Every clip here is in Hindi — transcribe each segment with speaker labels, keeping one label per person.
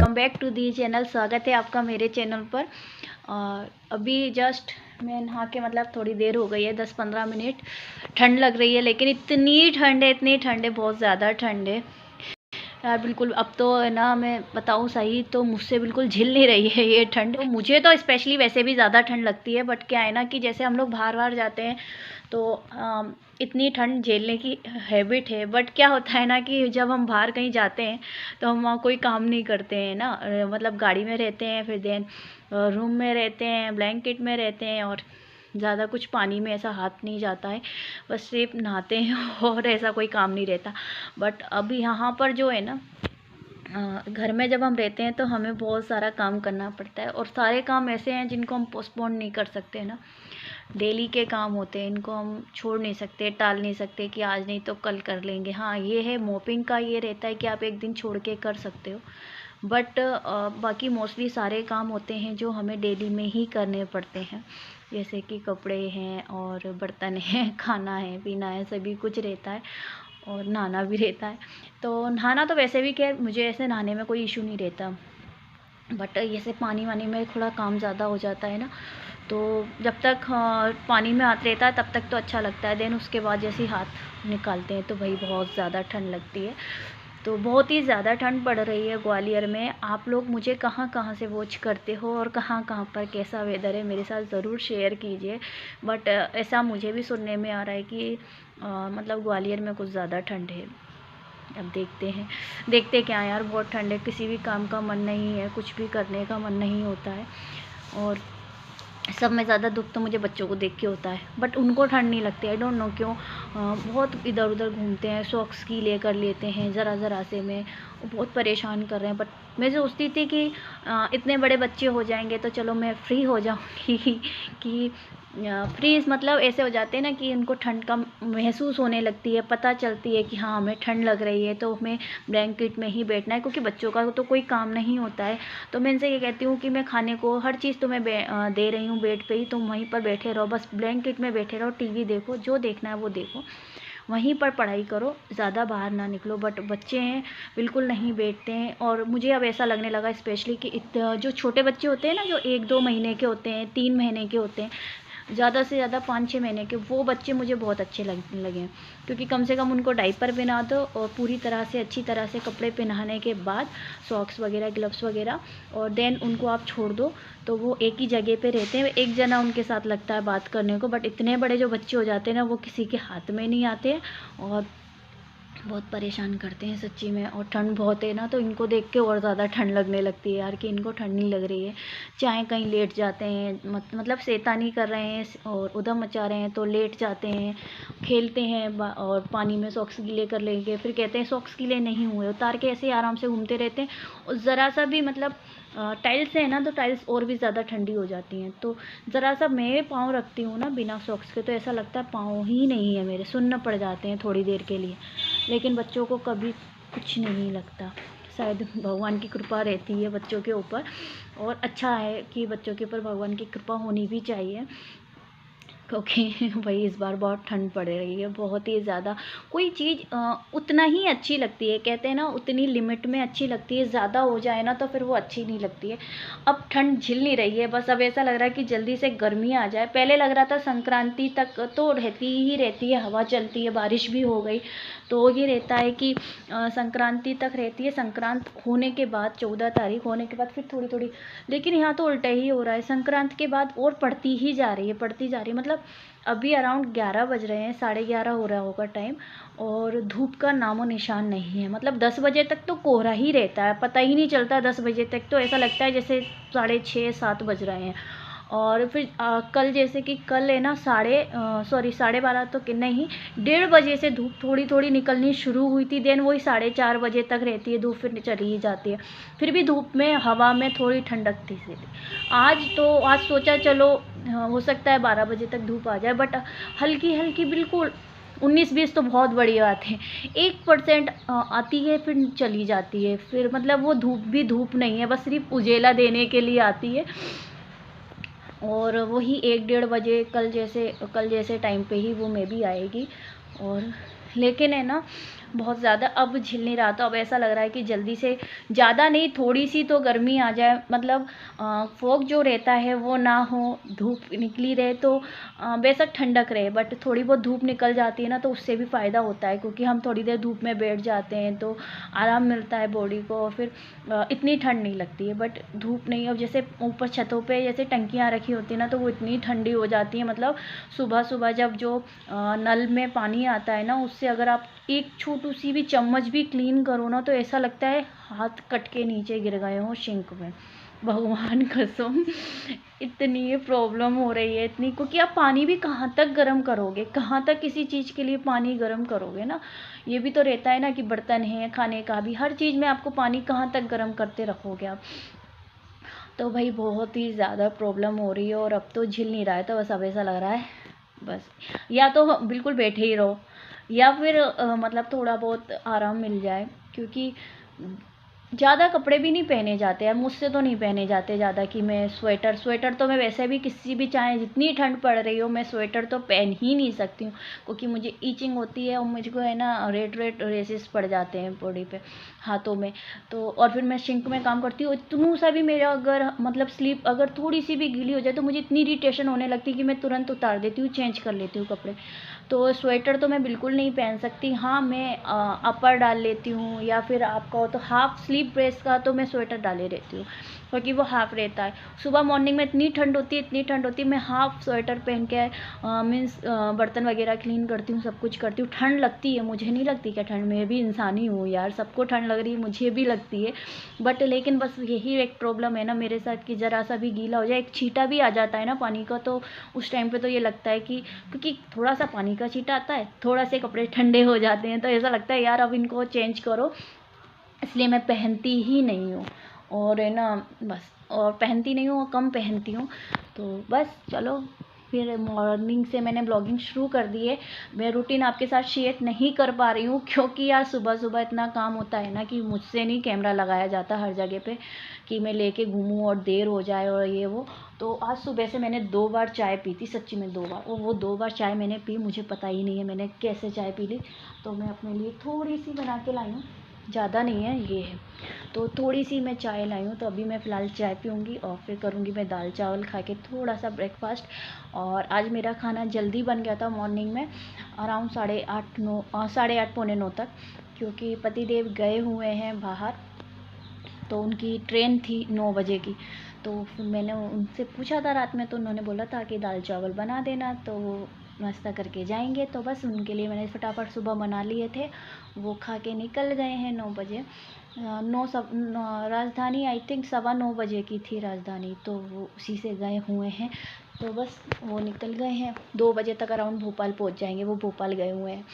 Speaker 1: Welcome back to the channel. स्वागत है आपका मेरे चैनल पर। अभी जस्ट मैं नहा के मतलब थोड़ी देर हो गई है, 10-15 मिनट। ठंड लग रही है, लेकिन इतनी ठंड है, बहुत ज़्यादा ठंड है यार। बिल्कुल अब तो है ना, मैं बताऊँ सही तो मुझसे बिल्कुल झिल नहीं रही है ये ठंड। तो मुझे तो स्पेशली वैसे भी ज़्यादा ठंड लगती है, बट क्या है ना कि जैसे हम लोग बाहर जाते हैं तो इतनी ठंड झेलने की हैबिट है। बट क्या होता है ना कि जब हम बाहर कहीं जाते हैं तो हम वहाँ कोई काम नहीं करते हैं ना, मतलब गाड़ी में रहते हैं, फिर देन रूम में रहते हैं, ब्लैंकेट में रहते हैं, और ज़्यादा कुछ पानी में ऐसा हाथ नहीं जाता है, बस सिर्फ नहाते हैं और ऐसा कोई काम नहीं रहता। बट अब यहाँ पर जो है ना, घर में जब हम रहते हैं तो हमें बहुत सारा काम करना पड़ता है, और सारे काम ऐसे हैं जिनको हम पोस्टपोन नहीं कर सकते ना। डेली के काम होते हैं, इनको हम छोड़ नहीं सकते, टाल नहीं सकते कि आज नहीं तो कल कर लेंगे। हाँ, ये है मोपिंग का, ये रहता है कि आप एक दिन छोड़ के कर सकते हो। बट बाकी मोस्टली सारे काम होते हैं जो हमें डेली में ही करने पड़ते हैं, जैसे कि कपड़े हैं और बर्तन हैं, खाना है, पीना है, सभी कुछ रहता है, और नहाना भी रहता है। तो नहाना तो वैसे भी खैर मुझे ऐसे नहाने में कोई इशू नहीं रहता, बट जैसे पानी वानी में थोड़ा काम ज़्यादा हो जाता है ना, तो जब तक पानी में हाथ रहता है तब तक तो अच्छा लगता है। देन उसके बाद जैसे ही हाथ निकालते हैं तो भाई बहुत ज़्यादा ठंड लगती है। तो बहुत ही ज़्यादा ठंड पड़ रही है ग्वालियर में। आप लोग मुझे कहाँ कहाँ से वॉच करते हो और कहाँ कहाँ पर कैसा वेदर है, मेरे साथ ज़रूर शेयर कीजिए। बट ऐसा मुझे भी सुनने में आ रहा है कि मतलब ग्वालियर में कुछ ज़्यादा ठंड है। अब देखते क्या यार, बहुत ठंड है, किसी भी काम का मन नहीं है, कुछ भी करने का मन नहीं होता है। और सब में ज़्यादा दुख तो मुझे बच्चों को देख के होता है, बट उनको ठंड नहीं लगती, आई डोंट नो क्यों। बहुत इधर उधर घूमते हैं, सॉक्स की ले कर लेते हैं ज़रा से में, बहुत परेशान कर रहे हैं। बट मैं सोचती थी कि इतने बड़े बच्चे हो जाएंगे तो चलो मैं फ्री हो जाऊंगी कि फ्रीज मतलब ऐसे हो जाते हैं ना कि उनको ठंड का महसूस होने लगती है, पता चलती है कि हाँ हमें ठंड लग रही है, तो हमें ब्लैंकेट में ही बैठना है, क्योंकि बच्चों का तो कोई काम नहीं होता है। तो मैं इनसे ये कहती हूँ कि मैं खाने को हर चीज़ तुम्हें दे रही हूँ बेड पे ही, तुम वहीं पर बैठे रहो, बस ब्लैंकेट में बैठे रहो, टीवी देखो, जो देखना है वो देखो, वहीं पर पढ़ाई करो, ज़्यादा बाहर ना निकलो। बट बच्चे हैं बिल्कुल नहीं बैठते हैं। और मुझे अब ऐसा लगने लगा स्पेशली कि जो छोटे बच्चे होते हैं ना, जो 1-2 महीने के होते हैं, 3 महीने के होते हैं, ज़्यादा से ज़्यादा 5-6 महीने के, वो बच्चे मुझे बहुत अच्छे लगने लगे हैं। क्योंकि कम से कम उनको डाइपर पहना दो, और पूरी तरह से अच्छी तरह से कपड़े पहनाने के बाद सॉक्स वगैरह, ग्लव्स वगैरह, और देन उनको आप छोड़ दो, तो वो एक ही जगह पे रहते हैं, एक जना उनके साथ लगता है बात करने को। बट इतने बड़े जो बच्चे हो जाते हैं ना, वो किसी के हाथ में नहीं आते हैं, और बहुत परेशान करते हैं सच्ची में। और ठंड बहुत है ना, तो इनको देख के और ज़्यादा ठंड लगने लगती है यार, कि इनको ठंड नहीं लग रही है। चाहे कहीं लेट जाते हैं, मतलब शैतानी कर रहे हैं और उधम मचा रहे हैं तो लेट जाते हैं, खेलते हैं, और पानी में सॉक्स गीले कर लेंगे, फिर कहते हैं सॉक्स गीले नहीं हुए, उतार के ऐसे ही आराम से घूमते रहते हैं। और ज़रा सा भी मतलब टाइल्स है ना, तो टाइल्स और भी ज़्यादा ठंडी हो जाती हैं। तो ज़रा सा मैं पाँव रखती हूँ ना बिना सॉक्स के, तो ऐसा लगता है पाँव ही नहीं है मेरे, सुन्न पड़ जाते हैं थोड़ी देर के लिए। लेकिन बच्चों को कभी कुछ नहीं लगता, शायद भगवान की कृपा रहती है बच्चों के ऊपर। और अच्छा है कि बच्चों के ऊपर भगवान की कृपा होनी भी चाहिए, क्योंकि भाई इस बार बहुत ठंड पड़ रही है, बहुत ही ज़्यादा। कोई चीज़ उतना ही अच्छी लगती है, कहते हैं ना उतनी लिमिट में अच्छी लगती है, ज़्यादा हो जाए ना तो फिर वो अच्छी नहीं लगती है। अब ठंड झिल नहीं रही है, बस अब ऐसा लग रहा है कि जल्दी से गर्मी आ जाए। पहले लग रहा था संक्रांति तक तो रहती है, हवा चलती है, बारिश भी हो गई, तो ये रहता है कि संक्रांति तक रहती है, संक्रांत होने के बाद 14 तारीख होने के बाद फिर थोड़ी थोड़ी। लेकिन यहाँ तो उल्टा ही हो रहा है, संक्रांत के बाद और पड़ती ही जा रही है, पड़ती जा रही है। मतलब अभी अराउंड 11 बज रहे हैं, 11:30 हो रहा होगा टाइम, और धूप का नामो निशान नहीं है। मतलब 10 बजे तक तो कोहरा ही रहता है, पता ही नहीं चलता। 10 बजे तक तो ऐसा लगता है जैसे 6:30-7 बज रहे हैं। और फिर कल जैसे कि कल है ना, 12:30 तो कि नहीं, 1:30 बजे से धूप थोड़ी थोड़ी निकलनी शुरू हुई थी। देन वही 4:30 बजे तक रहती है धूप, फिर चली ही जाती है। फिर भी धूप में, हवा में थोड़ी ठंडक थी। आज सोचा चलो हो सकता है 12 बजे तक धूप आ जाए, बट हल्की हल्की बिल्कुल 19-20 तो बहुत बड़ी बात है, 1% आती है फिर चली जाती है। फिर मतलब वो धूप भी धूप नहीं है, बस सिर्फ उजेला देने के लिए आती है। और वही 1-1:30 बजे कल जैसे टाइम पे ही वो मे भी आएगी। और लेकिन है ना, बहुत ज़्यादा अब झेल नहीं रहा था। अब ऐसा लग रहा है कि जल्दी से, ज़्यादा नहीं थोड़ी सी तो गर्मी आ जाए, मतलब फॉग जो रहता है वो ना हो, धूप निकली रहे तो बेशक ठंडक रहे, बट थोड़ी बहुत धूप निकल जाती है ना तो उससे भी फ़ायदा होता है, क्योंकि हम थोड़ी देर धूप में बैठ जाते हैं तो आराम मिलता है बॉडी को, और फिर इतनी ठंड नहीं लगती है। बट धूप नहीं, अब जैसे ऊपर छतों पे जैसे टंकियाँ रखी होती है ना तो वो इतनी ठंडी हो जाती है, मतलब सुबह सुबह जब जो नल में पानी आता है ना उससे अगर आप एक छोटी सी भी चम्मच भी क्लीन करो ना तो ऐसा लगता है हाथ कट के नीचे गिर गए हों सिंक में, भगवान कसम। इतनी प्रॉब्लम हो रही है इतनी, क्योंकि आप पानी भी कहाँ तक गर्म करोगे, कहाँ तक किसी चीज़ के लिए पानी गर्म करोगे ना, ये भी तो रहता है ना कि बर्तन है, खाने का भी, हर चीज़ में आपको पानी कहाँ तक गर्म करते रखोगे आप। तो भाई बहुत ही ज़्यादा प्रॉब्लम हो रही है और अब तो झिल नहीं रहा है, तो बस अब ऐसा लग रहा है बस या तो बिल्कुल बैठे ही रहो या फिर मतलब थोड़ा बहुत आराम मिल जाए, क्योंकि ज़्यादा कपड़े भी नहीं पहने जाते यार, मुझसे तो नहीं पहने जाते ज़्यादा कि मैं स्वेटर तो मैं वैसे भी किसी भी, चाहे जितनी ठंड पड़ रही हो, मैं स्वेटर तो पहन ही नहीं सकती हूँ, क्योंकि मुझे ईचिंग होती है और मुझको है ना रेड रेसेस पड़ जाते हैं बॉडी पे, हाथों में। तो और फिर मैं सिंक में काम करती हूँ, इतनू सा भी मेरा अगर मतलब स्लीप अगर थोड़ी सी भी गीली हो जाए तो मुझे इतनी इरिटेशन होने लगती है कि मैं तुरंत उतार देती हूँ, चेंज कर लेती हूँ कपड़े। तो स्वेटर तो मैं बिल्कुल नहीं पहन सकती। हाँ, मैं अपर डाल लेती हूँ, या फिर आपका हो तो हाफ स्लीव ड्रेस का तो मैं स्वेटर डाले रहती हूँ, क्योंकि वो हाफ रहता है। सुबह मॉर्निंग में इतनी ठंड होती है, इतनी ठंड होती है, मैं हाफ स्वेटर पहन के मीन्स बर्तन वगैरह क्लीन करती हूँ, सब कुछ करती हूँ। ठंड लगती है, मुझे नहीं लगती क्या ठंड, मैं भी इंसान ही हूँ यार, सबको ठंड लग रही है, मुझे भी लगती है। बट लेकिन बस यही एक प्रॉब्लम है ना मेरे साथ कि ज़रा सा भी गीला हो जाए, एक छींटा भी आ जाता है ना पानी का, तो उस टाइम पे तो ये लगता है कि, क्योंकि थोड़ा सा पानी का छींटा आता है, थोड़ा से कपड़े ठंडे हो जाते हैं, तो ऐसा लगता है यार अब इनको चेंज करो, इसलिए मैं पहनती ही नहीं हूँ। और है ना बस, और पहनती नहीं हूँ, कम पहनती हूँ। तो बस चलो, फिर मॉर्निंग से मैंने ब्लॉगिंग शुरू कर दी है। मैं रूटीन आपके साथ शेयर नहीं कर पा रही हूँ, क्योंकि यार सुबह सुबह इतना काम होता है ना कि मुझसे नहीं कैमरा लगाया जाता हर जगह पे, कि मैं लेके घूमूँ और देर हो जाए और ये वो। तो आज सुबह से मैंने 2 बार चाय पी थी, सच्ची में 2 बार, और वो 2 बार चाय मैंने पी, मुझे पता ही नहीं है मैंने कैसे चाय पी ली। तो मैं अपने लिए थोड़ी सी बना के लाई हूँ, ज़्यादा नहीं है, ये है, तो थोड़ी सी मैं चाय लाई हूँ। तो अभी मैं फ़िलहाल चाय पीऊँगी और फिर करूँगी मैं दाल चावल खा के थोड़ा सा ब्रेकफास्ट। और आज मेरा खाना जल्दी बन गया था मॉर्निंग में, अराउंड 8:30 पौने 9 तक, क्योंकि पतिदेव गए हुए हैं बाहर, तो उनकी ट्रेन थी 9 बजे की। तो फिर मैंने उनसे पूछा था रात में, तो उन्होंने बोला था कि दाल चावल बना देना, तो वो नाश्ता करके जाएंगे, तो बस उनके लिए मैंने फटाफट सुबह बना लिए थे, वो खा के निकल गए हैं 9 बजे। राजधानी आई थिंक 9:15 बजे की थी राजधानी, तो वो उसी से गए हुए हैं। तो बस वो निकल गए हैं, 2 बजे तक अराउंड भोपाल पहुंच जाएंगे, वो भोपाल गए हुए हैं।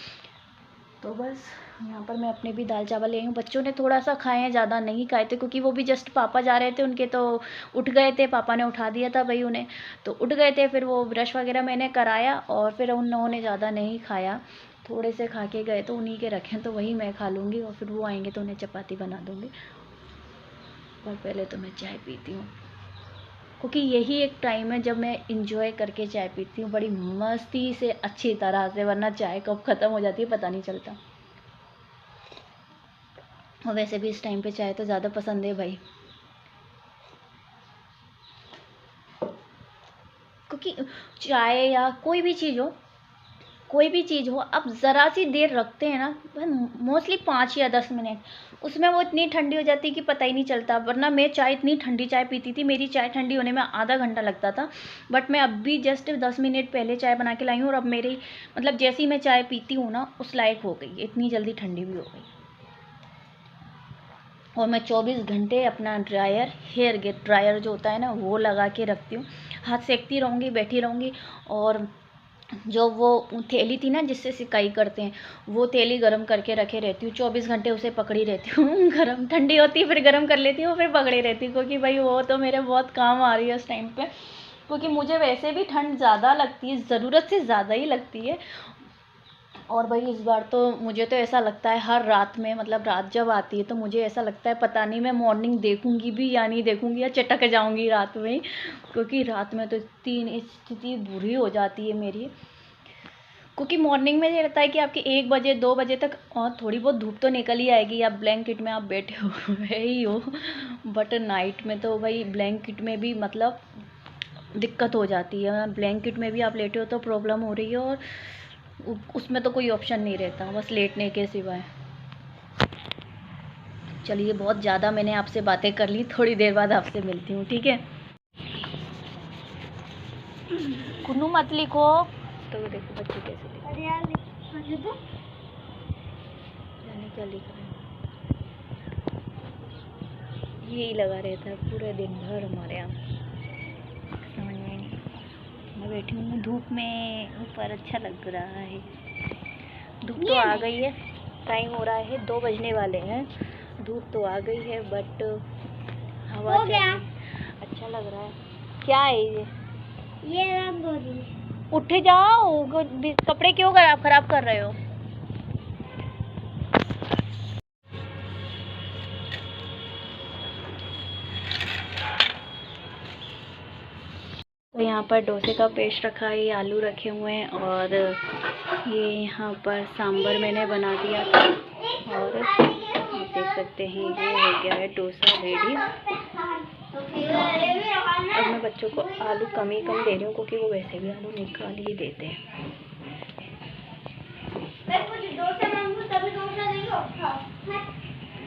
Speaker 1: तो बस यहाँ पर मैं अपने भी दाल चावल ले आई हूँ। बच्चों ने थोड़ा सा खाए हैं, ज़्यादा नहीं खाए थे, क्योंकि वो भी जस्ट पापा जा रहे थे उनके, तो उठ गए थे, पापा ने उठा दिया था भाई उन्हें, तो उठ गए थे। फिर वो ब्रश वगैरह मैंने कराया और फिर उन्होंने ज़्यादा नहीं खाया, थोड़े से खा के गए, तो उन्हीं के रखें, तो वही मैं खा लूँगी, और फिर वो आएंगे तो उन्हें चपाती बना दूँगी। पर पहले तो मैं चाय पीती हूँ, क्योंकि यही एक टाइम है जब मैं इंजॉय करके चाय पीती हूँ, बड़ी मस्ती से, अच्छी तरह से, वरना चाय कब ख़त्म हो जाती है पता नहीं चलता। और वैसे भी इस टाइम पे चाय तो ज़्यादा पसंद है भाई, क्योंकि चाय या कोई भी चीज़ हो, कोई भी चीज़ हो, आप ज़रा सी देर रखते हैं ना, मोस्टली 5 या 10 मिनट, उसमें वो इतनी ठंडी हो जाती है कि पता ही नहीं चलता। वरना मैं चाय इतनी ठंडी चाय पीती थी, मेरी चाय ठंडी होने में आधा घंटा लगता था, बट मैं अभी जस्ट 10 मिनट पहले चाय बना के लाई हूँ, और अब मेरी मतलब जैसे ही मैं चाय पीती हूँ ना उस लायक हो गई, इतनी जल्दी ठंडी भी हो गई। और मैं 24 घंटे अपना हेयर ड्रायर जो होता है ना वो लगा के रखती हूँ, हाथ सेकती रहूँगी, बैठी रहूँगी। और जो वो थैली थी ना जिससे सिकाई करते हैं, वो थैली गरम करके रखे रहती हूँ, 24 घंटे उसे पकड़ी रहती हूँ। गरम ठंडी होती है फिर गरम कर लेती हूँ, फिर पकड़ी रहती हूँ, क्योंकि भाई वो तो मेरे बहुत काम आ रही है उस टाइम पे, क्योंकि मुझे वैसे भी ठंड ज़्यादा लगती है, ज़रूरत से ज़्यादा ही लगती है। और भाई इस बार तो मुझे तो ऐसा लगता है हर रात में, मतलब रात जब आती है तो मुझे ऐसा लगता है पता नहीं मैं मॉर्निंग देखूंगी भी या नहीं देखूंगी, या चटक जाऊंगी रात में ही, क्योंकि रात में तो इतनी स्थिति बुरी हो जाती है मेरी। क्योंकि मॉर्निंग में ये रहता है कि आपके 1 बजे 2 बजे तक और थोड़ी बहुत धूप तो निकल ही आएगी, आप ब्लैंकेट में आप बैठे हुए ही हो, बट नाइट में तो भाई ब्लैंकेट में भी मतलब दिक्कत हो जाती है। ब्लैंकेट में भी आप लेटे हो तो प्रॉब्लम हो रही है, और उसमें तो कोई ऑप्शन नहीं रहता बस लेटने के सिवाय। चलिए बहुत ज़्यादा मैंने आपसे बातें कर ली, थोड़ी देर बाद आपसे मिलती हूँ, ठीक है। कुन्नू मत लिखो। तो देखो बच्चे कैसे जाने क्या लिख रहे हैं, यही लगा रहता है पूरे दिन भर हमारे यहाँ, समझ में नहीं। मैं बैठी हूँ धूप में ऊपर, अच्छा लग रहा है। धूप तो आ गई है, टाइम हो रहा है 2 बजने वाले हैं, धूप तो आ गई है बट हवा चल रही, अच्छा लग रहा है। क्या है ये रंगोली, उठ जाओ, कपड़े क्यों खराब कर रहे हो। तो यहाँ पर डोसे का पेस्ट रखा है, आलू रखे हुए हैं, और ये यहाँ पर सांभर मैंने बना दिया था, और आप देख सकते हैं ये हो गया है डोसा रेडी। अब मैं बच्चों को आलू कम दे रही हूँ, क्योंकि वो वैसे भी आलू निकाल ही देते हैं।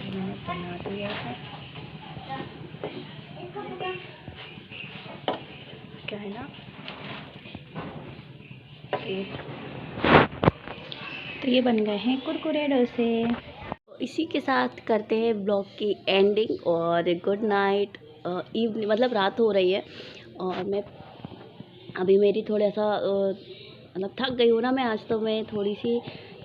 Speaker 1: मैंने बना दिया है, क्या है ना, एक तो ये बन गए हैं कुरकुरे डोसे। इसी के साथ करते हैं ब्लॉग की एंडिंग, और गुड नाइट। इवनिंग मतलब रात हो रही है, और मैं अभी मेरी थोड़ा सा मतलब थक गई हूँ ना मैं आज, तो मैं थोड़ी सी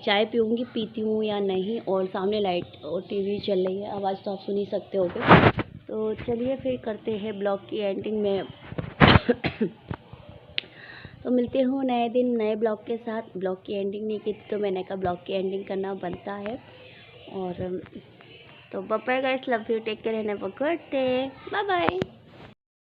Speaker 1: चाय पीऊँगी, पीती हूँ या नहीं। और सामने लाइट और टीवी चल रही है, आवाज़ तो आप सुन ही सकते होगे। तो चलिए फिर करते हैं ब्लॉग की एंडिंग में। तो मिलते हूँ नए दिन नए ब्लॉग के साथ। ब्लॉग की एंडिंग नहीं की तो मैंने कहा ब्लॉग की एंडिंग करना बनता है। और तो bye bye guys, love you, take care and have a good day, bye bye.